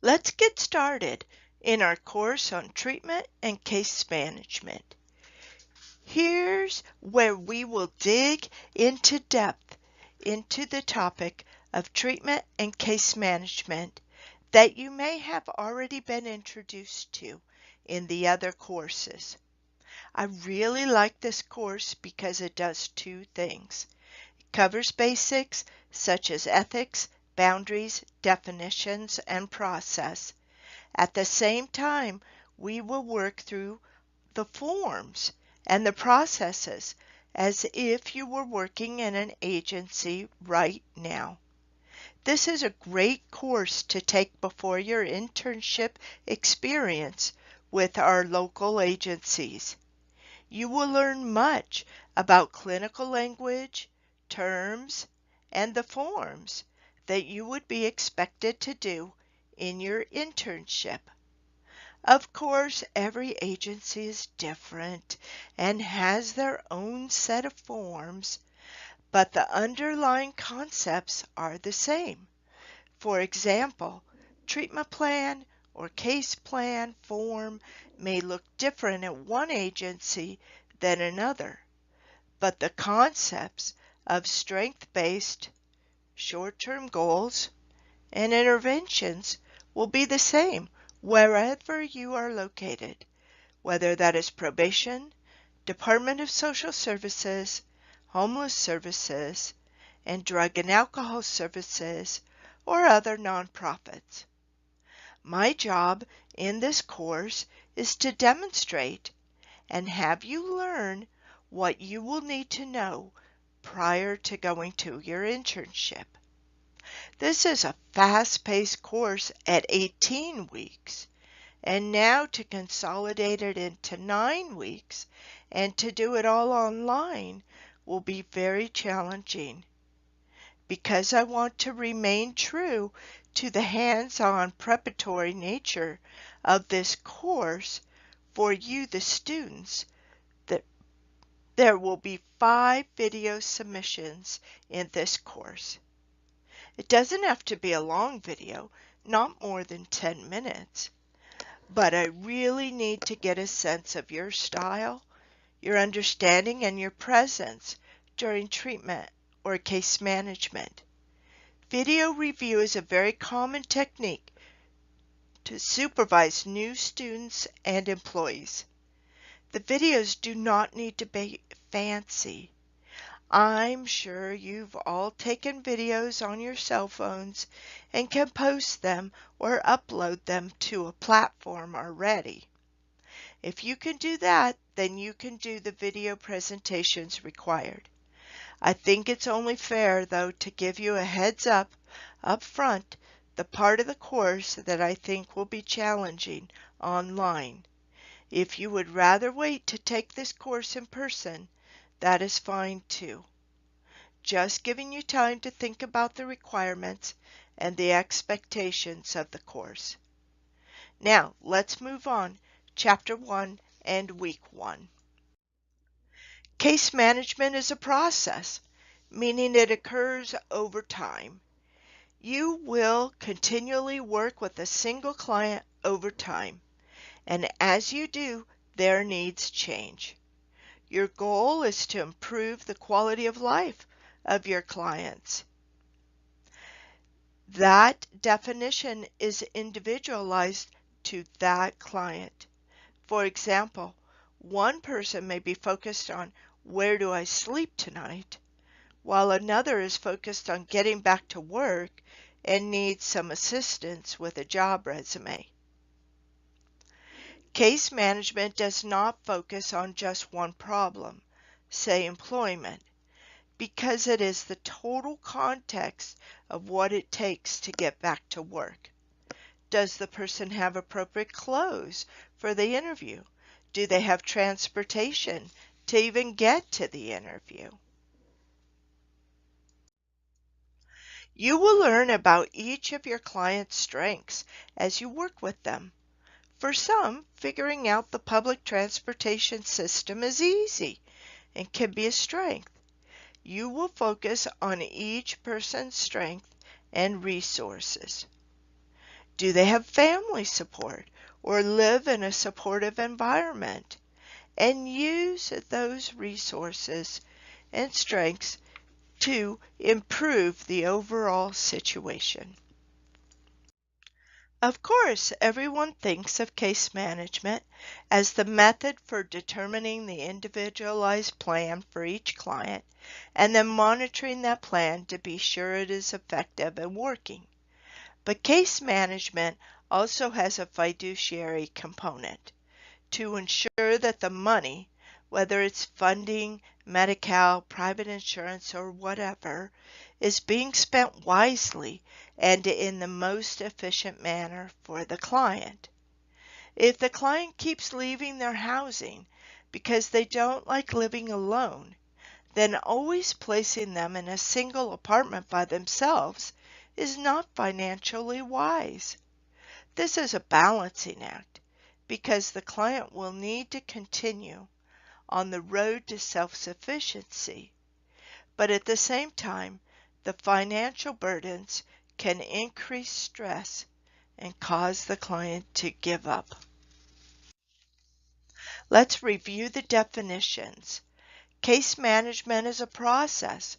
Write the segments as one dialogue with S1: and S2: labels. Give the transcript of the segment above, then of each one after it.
S1: Let's get started in our course on treatment and case management. Here's where we will dig into depth into the topic of treatment and case management that you may have already been introduced to in the other courses. I really like this course because it does two things. It covers basics such as ethics, boundaries, definitions, and process. At the same time, we will work through the forms and the processes as if you were working in an agency right now. This is a great course to take before your internship experience with our local agencies. You will learn much about clinical language, terms, and the forms that you would be expected to do in your internship. Of course, every agency is different and has their own set of forms, but the underlying concepts are the same. For example, treatment plan or case plan form may look different at one agency than another, but the concepts of strength-based, short-term goals, and interventions will be the same wherever you are located, whether that is probation, Department of Social Services, Homeless Services, and Drug and Alcohol Services, or other nonprofits. My job in this course is to demonstrate and have you learn what you will need to know prior to going to your internship. This is a fast-paced course at 18 weeks, and now to consolidate it into 9 weeks and to do it all online will be very challenging. Because I want to remain true to the hands-on preparatory nature of this course for you, the students, there will be 5 video submissions in this course. It doesn't have to be a long video, not more than 10 minutes, but I really need to get a sense of your style, your understanding, and your presence during treatment or case management. Video review is a very common technique to supervise new students and employees. The videos do not need to be fancy. I'm sure you've all taken videos on your cell phones and can post them or upload them to a platform already. If you can do that, then you can do the video presentations required. I think it's only fair, though, to give you a heads up front, the part of the course that I think will be challenging online. If you would rather wait to take this course in person, that is fine too. Just giving you time to think about the requirements and the expectations of the course. Now, let's move on. Chapter 1 and Week 1. Case management is a process, meaning it occurs over time. You will continually work with a single client over time, and as you do, their needs change. Your goal is to improve the quality of life of your clients. That definition is individualized to that client. For example, one person may be focused on where do I sleep tonight, while another is focused on getting back to work and needs some assistance with a job resume. Case management does not focus on just one problem, say employment, because it is the total context of what it takes to get back to work. Does the person have appropriate clothes for the interview? Do they have transportation to even get to the interview? You will learn about each of your client's strengths as you work with them. For some, figuring out the public transportation system is easy and can be a strength. You will focus on each person's strength and resources. Do they have family support or live in a supportive environment? And use those resources and strengths to improve the overall situation. Of course, everyone thinks of case management as the method for determining the individualized plan for each client and then monitoring that plan to be sure it is effective and working. But case management also has a fiduciary component to ensure that the money, whether it's funding, Medi-Cal, private insurance, or whatever, is being spent wisely and in the most efficient manner for the client. If the client keeps leaving their housing because they don't like living alone, then always placing them in a single apartment by themselves is not financially wise. This is a balancing act because the client will need to continue on the road to self-sufficiency, but at the same time, the financial burdens can increase stress and cause the client to give up. Let's review the definitions. Case management is a process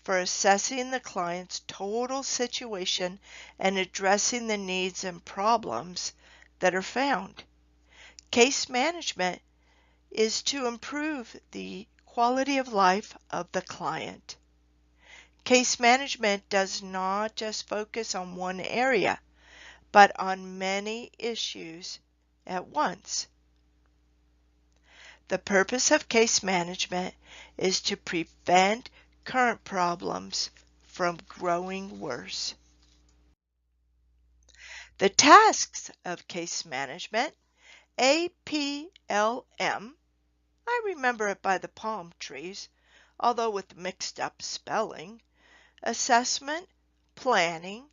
S1: for assessing the client's total situation and addressing the needs and problems that are found. Case management is to improve the quality of life of the client. Case management does not just focus on one area, but on many issues at once. The purpose of case management is to prevent current problems from growing worse. The tasks of case management, APLM, I remember it by the palm trees, although with mixed up spelling, assessment, planning,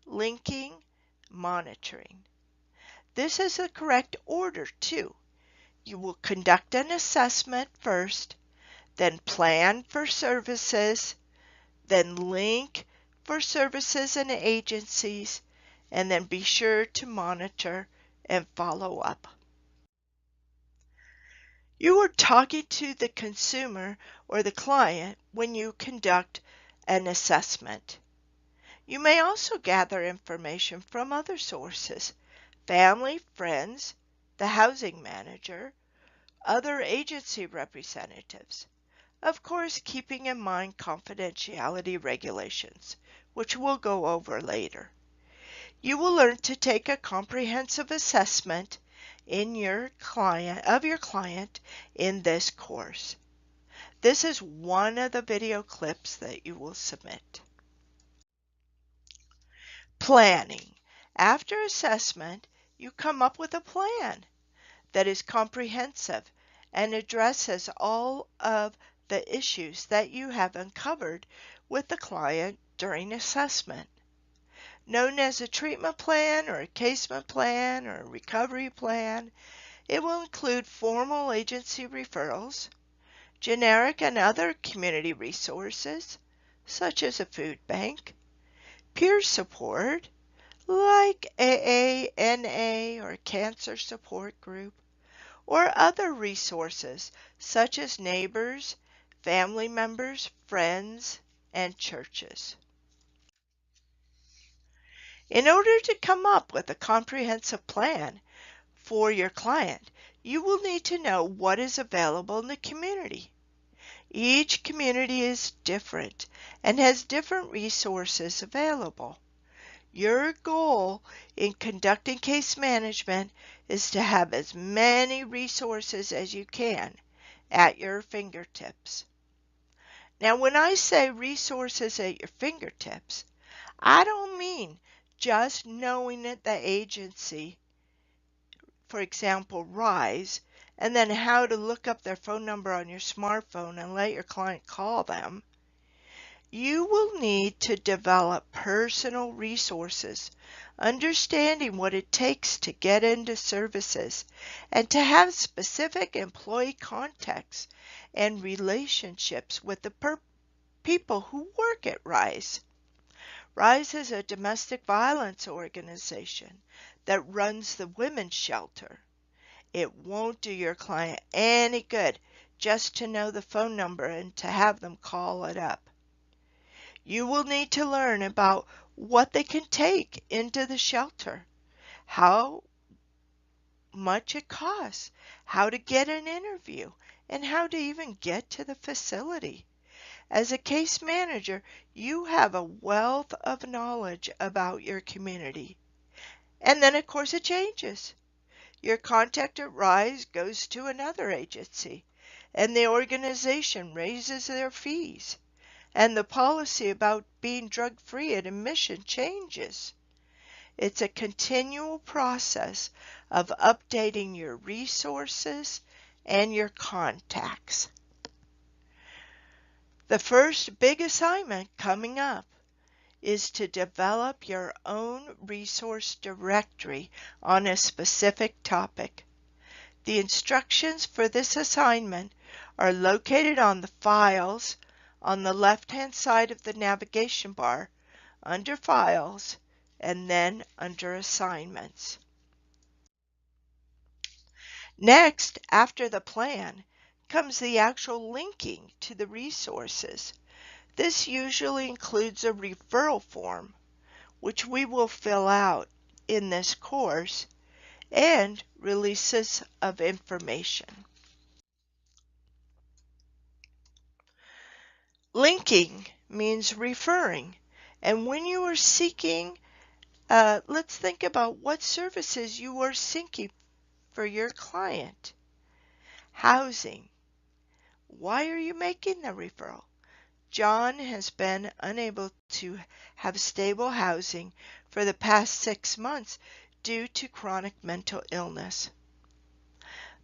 S1: linking, monitoring. This is the correct order too. You will conduct an assessment first, then plan for services, then link for services and agencies, and then be sure to monitor and follow up. You are talking to the consumer or the client when you conduct an assessment. You may also gather information from other sources, family, friends, the housing manager, other agency representatives. Of course, keeping in mind confidentiality regulations, which we'll go over later. You will learn to take a comprehensive assessment of your client in this course. This is one of the video clips that you will submit. Planning. After assessment, you come up with a plan that is comprehensive and addresses all of the issues that you have uncovered with the client during assessment. Known as a treatment plan or a casement plan or a recovery plan, it will include formal agency referrals, generic and other community resources, such as a food bank, peer support, like AA, NA, or cancer support group, or other resources such as neighbors, family members, friends, and churches. In order to come up with a comprehensive plan for your client, you will need to know what is available in the community. Each community is different and has different resources available. Your goal in conducting case management is to have as many resources as you can at your fingertips. Now, when I say resources at your fingertips, I don't mean just knowing that the agency, for example, RISE, and then how to look up their phone number on your smartphone and let your client call them. You will need to develop personal resources, understanding what it takes to get into services, and to have specific employee contacts and relationships with the people who work at RISE. RISE is a domestic violence organization that runs the women's shelter. It won't do your client any good just to know the phone number and to have them call it up. You will need to learn about what they can take into the shelter, how much it costs, how to get an interview, and how to even get to the facility. As a case manager, you have a wealth of knowledge about your community. And then, of course, it changes. Your contact at RISE goes to another agency, and the organization raises their fees, and the policy about being drug-free at admission changes. It's a continual process of updating your resources and your contacts. The first big assignment coming up is to develop your own resource directory on a specific topic. The instructions for this assignment are located on the Files on the left-hand side of the navigation bar under Files and then under Assignments. Next, after the plan, comes the actual linking to the resources. This usually includes a referral form, which we will fill out in this course, and releases of information. Linking means referring, and when you are seeking, let's think about what services you are seeking for your client. Housing. Why are you making the referral? John has been unable to have stable housing for the past 6 months due to chronic mental illness.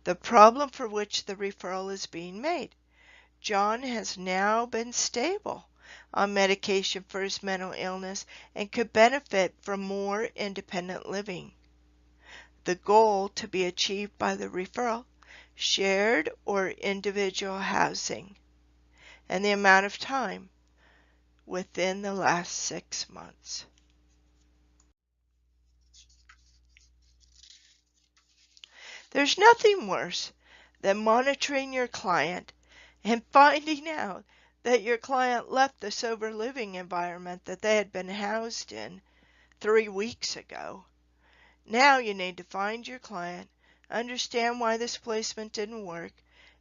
S1: The problem for which the referral is being made. John has now been stable on medication for his mental illness and could benefit from more independent living. The goal to be achieved by the referral, shared or individual housing, and the amount of time within the last 6 months. There's nothing worse than monitoring your client and finding out that your client left the sober living environment that they had been housed in 3 weeks ago. Now you need to find your client, understand why this placement didn't work,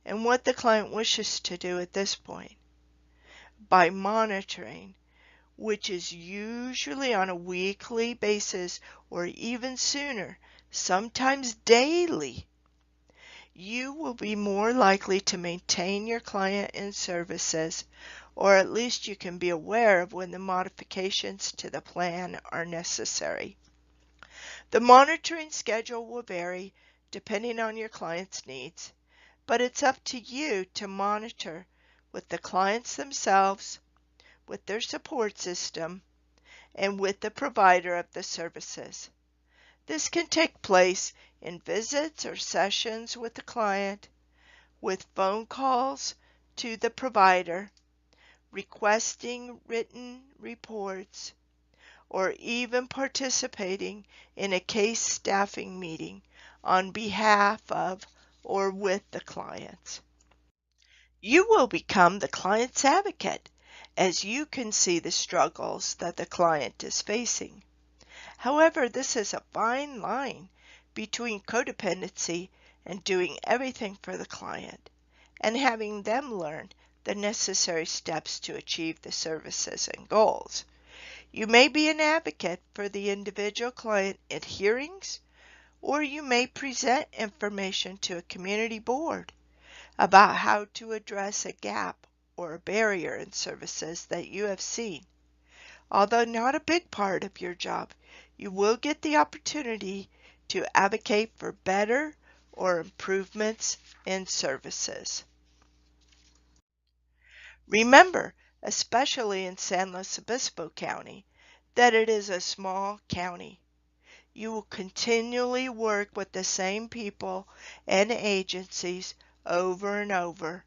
S1: and what the client wishes to do at this point. By monitoring, which is usually on a weekly basis or even sooner, sometimes daily, you will be more likely to maintain your client in services, or at least you can be aware of when the modifications to the plan are necessary. The monitoring schedule will vary depending on your client's needs, but it's up to you to monitor with the clients themselves, with their support system, and with the provider of the services. This can take place in visits or sessions with the client, with phone calls to the provider, requesting written reports, or even participating in a case staffing meeting on behalf of or with the clients. You will become the client's advocate as you can see the struggles that the client is facing. However, this is a fine line between codependency and doing everything for the client and having them learn the necessary steps to achieve the services and goals. You may be an advocate for the individual client at hearings, or you may present information to a community board about how to address a gap or a barrier in services that you have seen. Although not a big part of your job, you will get the opportunity to advocate for better or improvements in services. Remember, especially in San Luis Obispo County, that it is a small county. You will continually work with the same people and agencies over and over.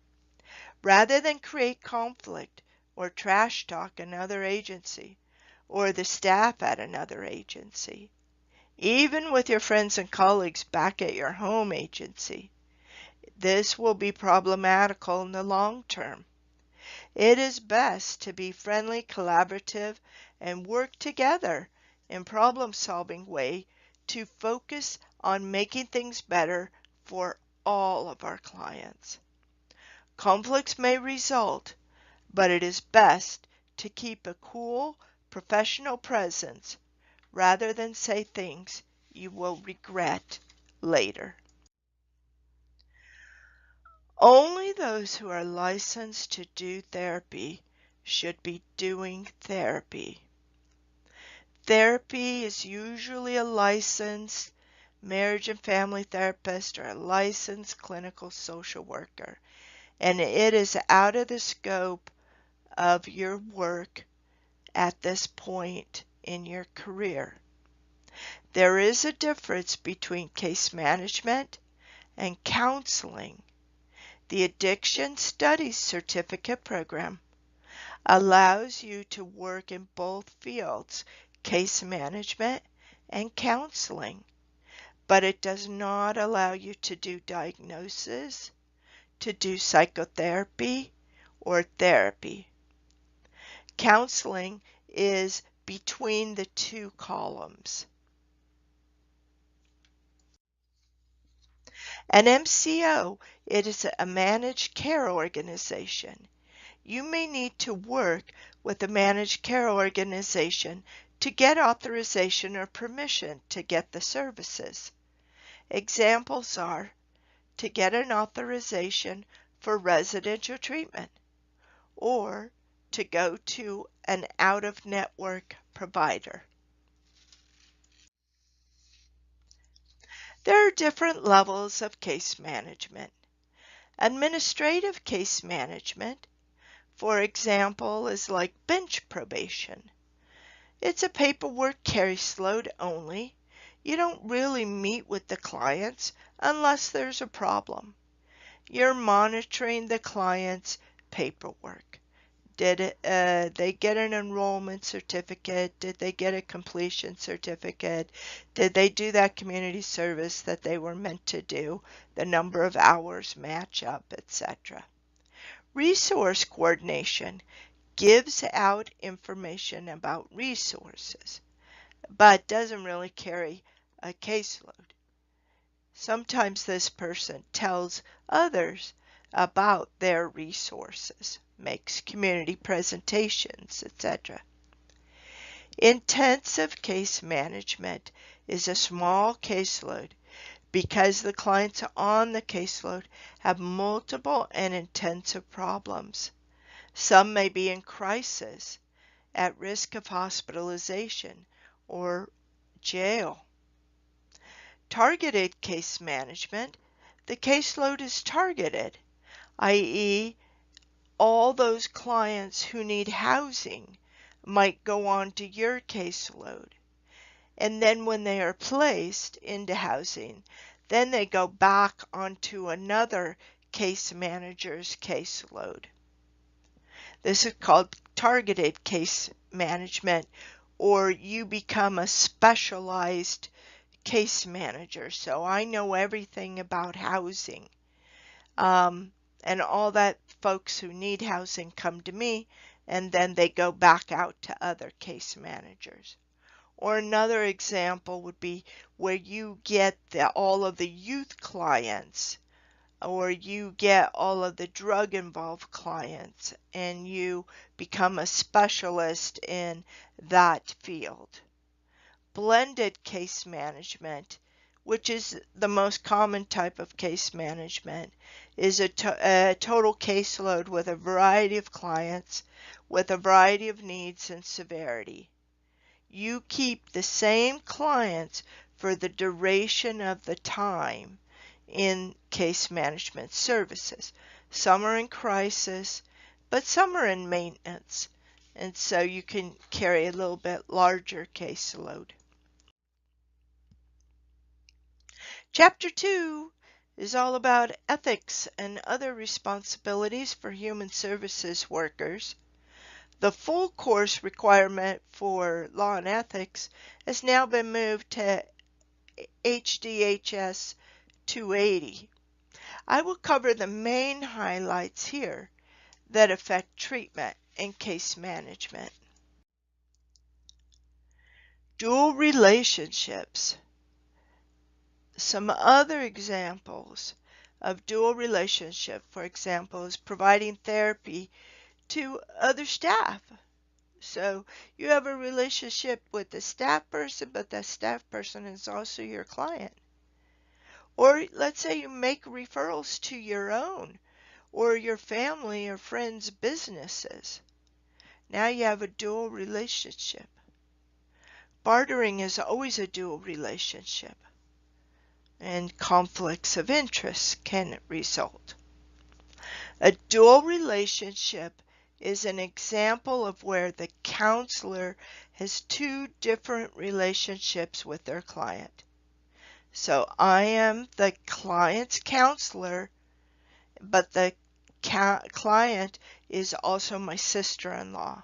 S1: Rather than create conflict or trash talk another agency, or the staff at another agency, even with your friends and colleagues back at your home agency. This will be problematical in the long term. It is best to be friendly, collaborative, and work together in problem-solving way to focus on making things better for all of our clients. Conflicts may result, but it is best to keep a cool, professional presence rather than say things you will regret later. Only those who are licensed to do therapy should be doing therapy. Therapy is usually a licensed marriage and family therapist or a licensed clinical social worker, and it is out of the scope of your work at this point in your career. There is a difference between case management and counseling. The Addiction Studies Certificate Program allows you to work in both fields, case management and counseling, but it does not allow you to do diagnosis, to do psychotherapy, or therapy. Counseling is between the two columns. An MCO, it is a managed care organization. You may need to work with a managed care organization to get authorization or permission to get the services. Examples are to get an authorization for residential treatment or to go to an out-of-network provider. There are different levels of case management. Administrative case management, for example, is like bench probation. It's a paperwork caseload only. You don't really meet with the clients unless there's a problem. You're monitoring the client's paperwork. Did they get an enrollment certificate? Did they get a completion certificate? Did they do that community service that they were meant to do? The number of hours match up, etc. Resource coordination gives out information about resources, but doesn't really carry a caseload. Sometimes this person tells others about their resources, makes community presentations, etc. Intensive case management is a small caseload because the clients on the caseload have multiple and intensive problems. Some may be in crisis, at risk of hospitalization or jail. Targeted case management, the caseload is targeted, i.e., all those clients who need housing might go on to your caseload. And then when they are placed into housing, then they go back onto another case manager's caseload. This is called targeted case management, or you become a specialized case manager. So I know everything about housing. And all that folks who need housing come to me, and then they go back out to other case managers. Or another example would be where you get all of the youth clients, or you get all of the drug-involved clients, and you become a specialist in that field. Blended case management, which is the most common type of case management, is a total caseload with a variety of clients, with a variety of needs and severity. You keep the same clients for the duration of the time in case management services. Some are in crisis, but some are in maintenance, and so you can carry a little bit larger caseload. Chapter 2 is all about ethics and other responsibilities for human services workers. The full course requirement for law and ethics has now been moved to HDHS 280. I will cover the main highlights here that affect treatment and case management. Dual relationships. Some other examples of dual relationship, for example, is providing therapy to other staff. So you have a relationship with the staff person, but the staff person is also your client. Or let's say you make referrals to your own or your family or friends' businesses. Now you have a dual relationship. Bartering is always a dual relationship, and conflicts of interest can result. A dual relationship is an example of where the counselor has two different relationships with their client. So I am the client's counselor, but the client is also my sister-in-law.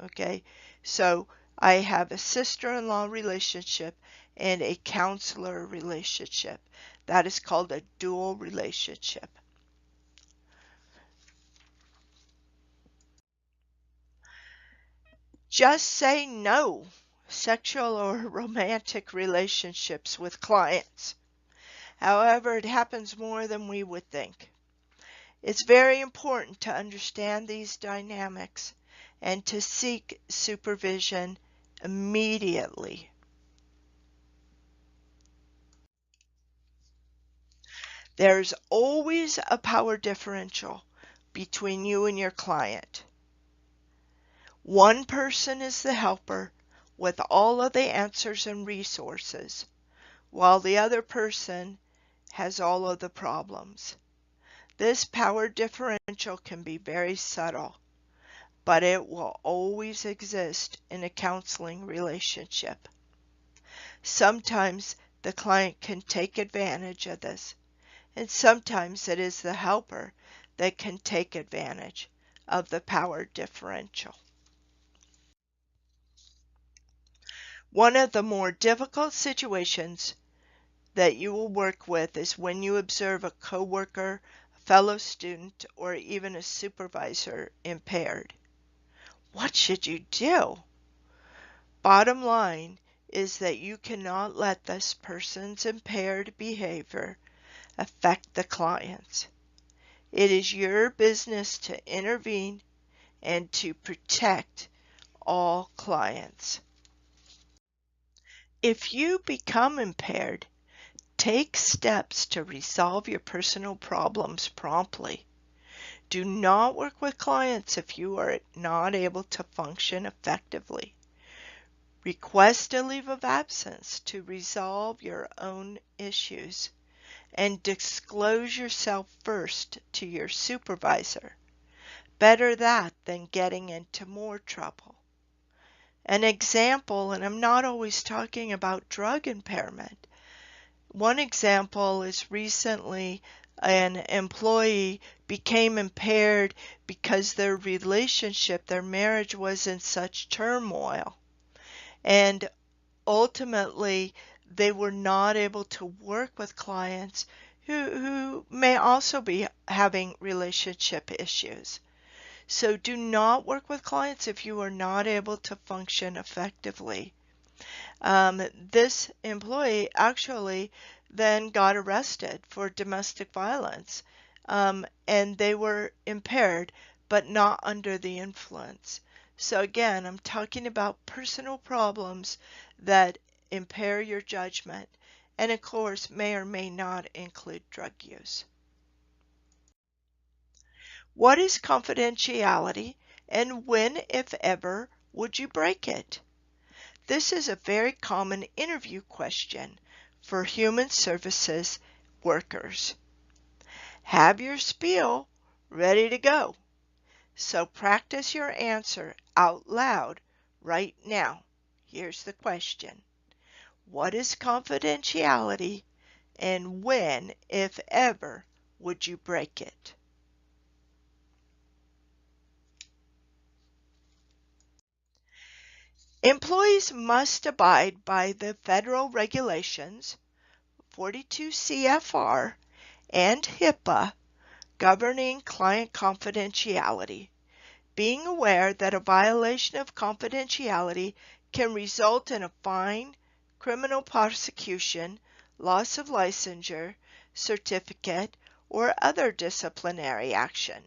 S1: Okay, so I have a sister-in-law relationship and a counselor relationship. That is called a dual relationship. Just say no. Sexual or romantic relationships with clients. However, it happens more than we would think. It's very important to understand these dynamics and to seek supervision immediately. There's always a power differential between you and your client. One person is the helper with all of the answers and resources, while the other person has all of the problems. This power differential can be very subtle, but it will always exist in a counseling relationship. Sometimes the client can take advantage of this, and sometimes it is the helper that can take advantage of the power differential. One of the more difficult situations that you will work with is when you observe a coworker, a fellow student, or even a supervisor impaired. What should you do? Bottom line is that you cannot let this person's impaired behavior affect the clients. It is your business to intervene and to protect all clients. If you become impaired, take steps to resolve your personal problems promptly. Do not work with clients if you are not able to function effectively. Request a leave of absence to resolve your own issues, and disclose yourself first to your supervisor. Better that than getting into more trouble. An example, and I'm not always talking about drug impairment. One example is recently an employee became impaired because their relationship, their marriage was in such turmoil. And ultimately, they were not able to work with clients who may also be having relationship issues. So do not work with clients if you are not able to function effectively. This employee actually then got arrested for domestic violence, and they were impaired but not under the influence. So again, I'm talking about personal problems that impair your judgment, and of course may or may not include drug use. What is confidentiality, and when, if ever, would you break it? This is a very common interview question for human services workers. Have your spiel ready to go. So practice your answer out loud right now. Here's the question. What is confidentiality, and when, if ever, would you break it? Employees must abide by the federal regulations, 42 CFR, and HIPAA, governing client confidentiality, being aware that a violation of confidentiality can result in a fine, criminal prosecution, loss of licensure, certificate, or other disciplinary action.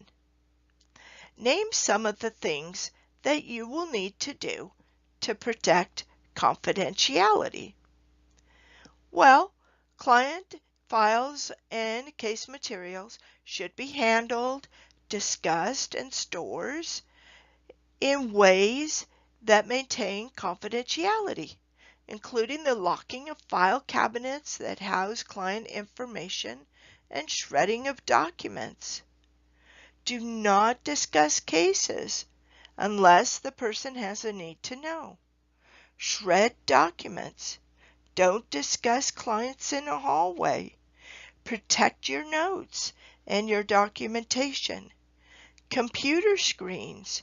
S1: Name some of the things that you will need to do to protect confidentiality. Well, client files and case materials should be handled, discussed, and stored in ways that maintain confidentiality, including the locking of file cabinets that house client information and shredding of documents. Do not discuss cases unless the person has a need to know. Shred documents. Don't discuss clients in a hallway. Protect your notes and your documentation. Computer screens.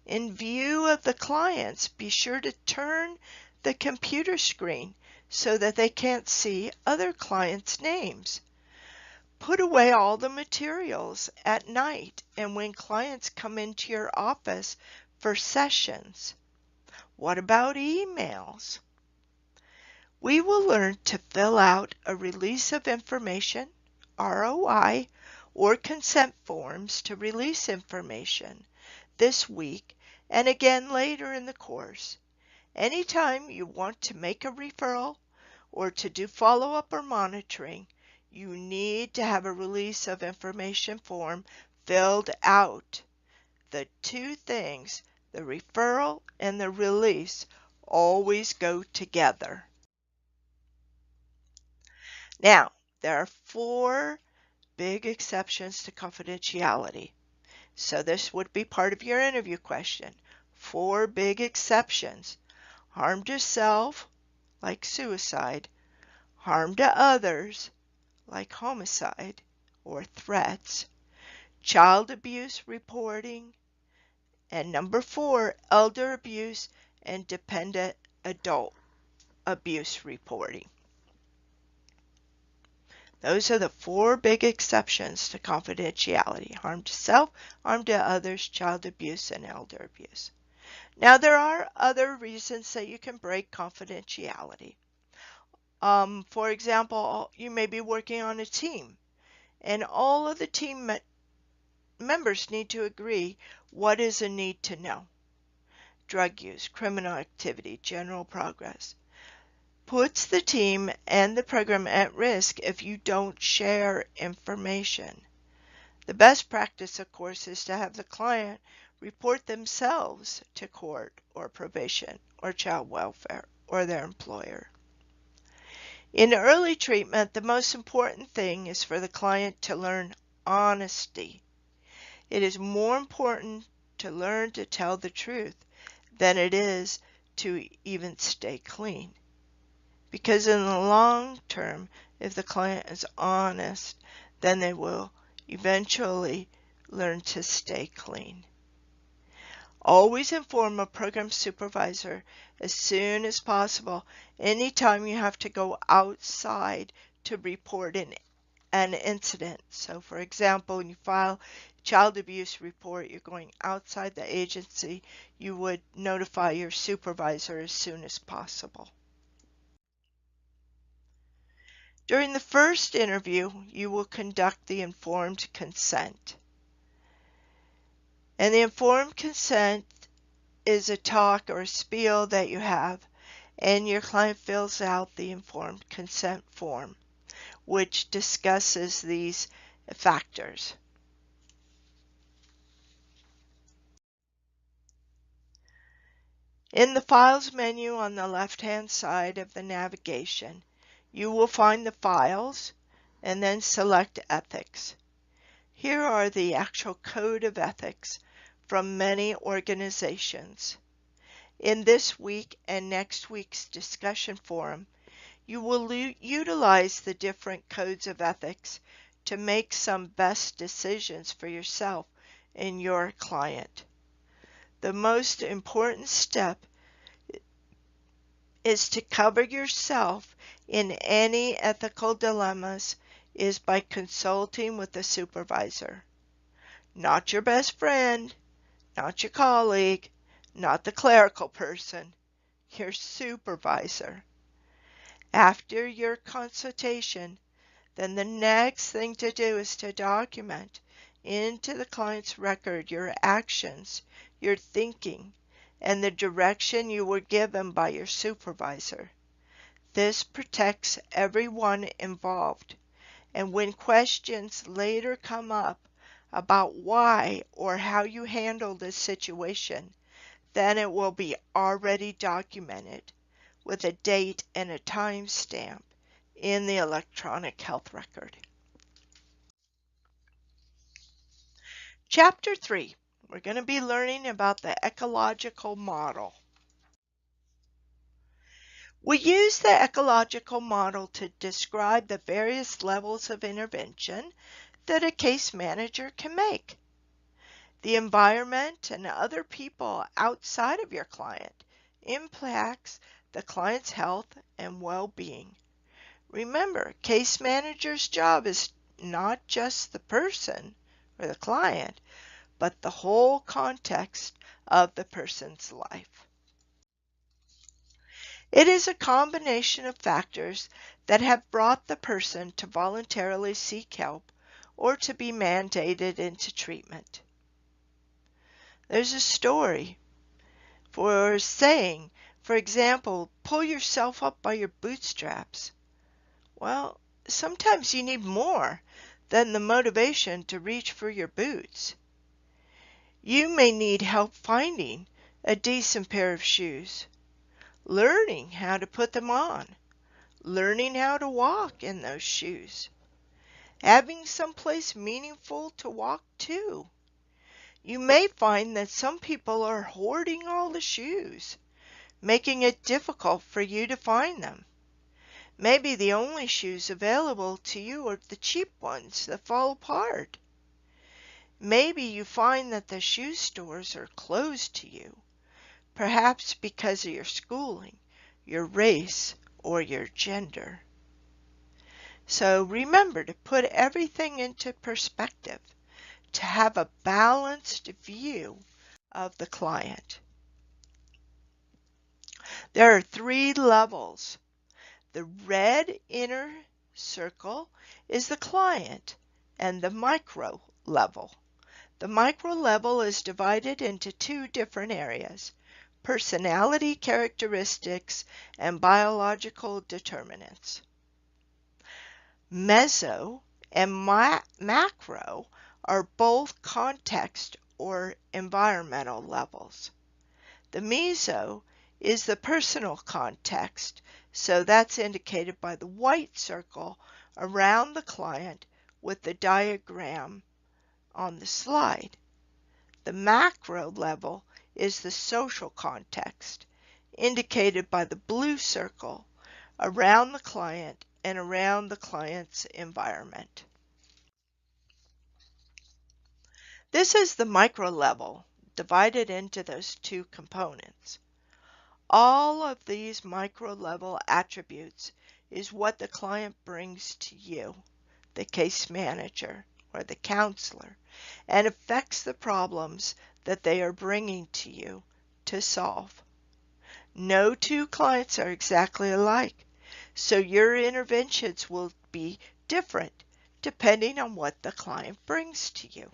S1: In view of the clients, be sure to turn the computer screen so that they can't see other clients' names. Put away all the materials at night and when clients come into your office for sessions. What about emails? We will learn to fill out a release of information, ROI, or consent forms to release information this week and again later in the course. Anytime you want to make a referral or to do follow-up or monitoring, you need to have a release of information form filled out. The two things, the referral and the release, always go together. Now, there are 4 big exceptions to confidentiality. So this would be part of your interview question. 4 big exceptions. Harm to self, like suicide. Harm to others, like homicide or threats. Child abuse reporting. And number 4, elder abuse and dependent adult abuse reporting. Those are the 4 big exceptions to confidentiality: harm to self, harm to others, child abuse, and elder abuse. Now, there are other reasons that you can break confidentiality. For example, you may be working on a team, and all of the team members need to agree what is a need to know. Drug use, criminal activity, general progress. Puts the team and the program at risk if you don't share information. The best practice, of course, is to have the client report themselves to court or probation or child welfare or their employer. In early treatment, the most important thing is for the client to learn honesty. It is more important to learn to tell the truth than it is to even stay clean. Because in the long term, if the client is honest, then they will eventually learn to stay clean. Always inform a program supervisor as soon as possible anytime you have to go outside to report an incident. So for example, when you file a child abuse report, you're going outside the agency, you would notify your supervisor as soon as possible. During the first interview, you will conduct the informed consent. And the informed consent is a talk or a spiel that you have, and your client fills out the informed consent form, which discusses these factors. In the Files menu on the left-hand side of the navigation, you will find the Files and then select Ethics. Here are the actual code of ethics from many organizations. In this week and next week's discussion forum, you will utilize the different codes of ethics to make some best decisions for yourself and your client. The most important step is to cover yourself in any ethical dilemmas is by consulting with a supervisor. Not your best friend, not your colleague, not the clerical person, your supervisor. After your consultation, then the next thing to do is to document into the client's record your actions, your thinking, and the direction you were given by your supervisor. This protects everyone involved, and when questions later come up about why or how you handled this situation, then it will be already documented with a date and a time stamp in the electronic health record. Chapter 3, we're going to be learning about the ecological model. We use the ecological model to describe the various levels of intervention that a case manager can make. The environment and other people outside of your client impacts the client's health and well-being. Remember, case manager's job is not just the person or the client, but the whole context of the person's life. It is a combination of factors that have brought the person to voluntarily seek help or to be mandated into treatment. There's a story for saying, for example, pull yourself up by your bootstraps. Well, sometimes you need more than the motivation to reach for your boots. You may need help finding a decent pair of shoes, learning how to put them on, learning how to walk in those shoes, having someplace meaningful to walk to. You may find that some people are hoarding all the shoes, making it difficult for you to find them. Maybe the only shoes available to you are the cheap ones that fall apart. Maybe you find that the shoe stores are closed to you, perhaps because of your schooling, your race, or your gender. So remember to put everything into perspective, to have a balanced view of the client. There are 3 levels. The red inner circle is the client and the micro level. The micro level is divided into 2 different areas: personality characteristics and biological determinants. Meso and macro are both context or environmental levels. The meso is the personal context, so that's indicated by the white circle around the client with the diagram on the slide. The macro level is the social context, indicated by the blue circle around the client and around the client's environment. This is the micro level, divided into those 2 components. All of these micro level attributes is what the client brings to you, the case manager or the counselor, and affects the problems that they are bringing to you to solve. No 2 clients are exactly alike, so your interventions will be different depending on what the client brings to you.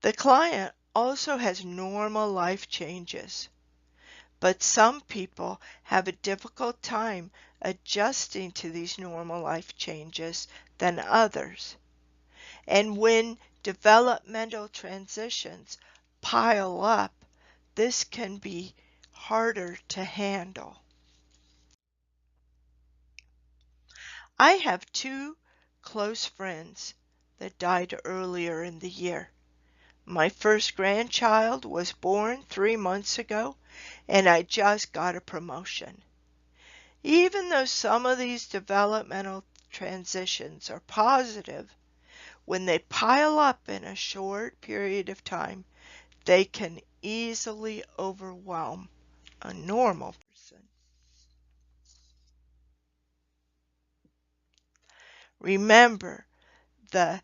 S1: The client also has normal life changes, but some people have a difficult time adjusting to these normal life changes than others. And when developmental transitions pile up, this can be harder to handle. I have 2 close friends that died earlier in the year. My first grandchild was born 3 months ago, and I just got a promotion. Even though some of these developmental transitions are positive, when they pile up in a short period of time, they can easily overwhelm a normal person. Remember, the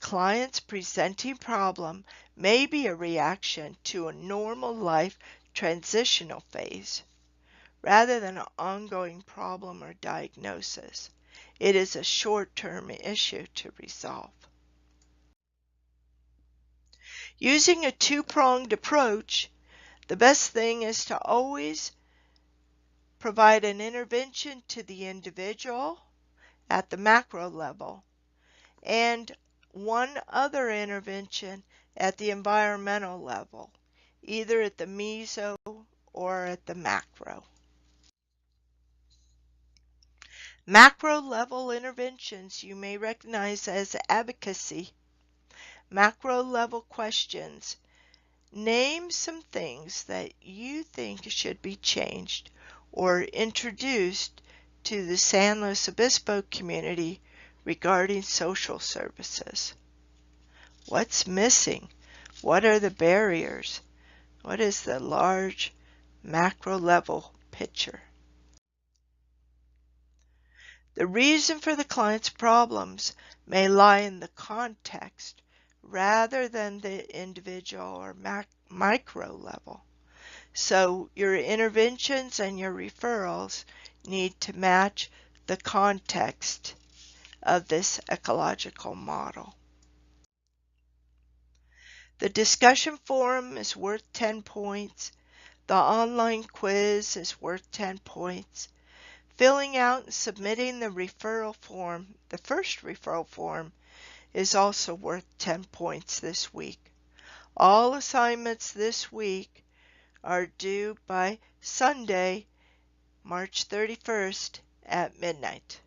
S1: client's presenting problem may be a reaction to a normal life transitional phase rather than an ongoing problem or diagnosis. It is a short-term issue to resolve. Using a two-pronged approach, the best thing is to always provide an intervention to the individual at the macro level and one other intervention at the environmental level, either at the meso or at the macro. Macro level interventions you may recognize as advocacy. Macro level questions. Name some things that you think should be changed or introduced to the San Luis Obispo community regarding social services. What's missing? What are the barriers? What is the large macro level picture? The reason for the client's problems may lie in the context rather than the individual or micro level. So your interventions and your referrals need to match the context of this ecological model. The discussion forum is worth 10 points. The online quiz is worth 10 points. Filling out and submitting the referral form, the first referral form, is also worth 10 points this week. All assignments this week are due by Sunday, March 31st at midnight.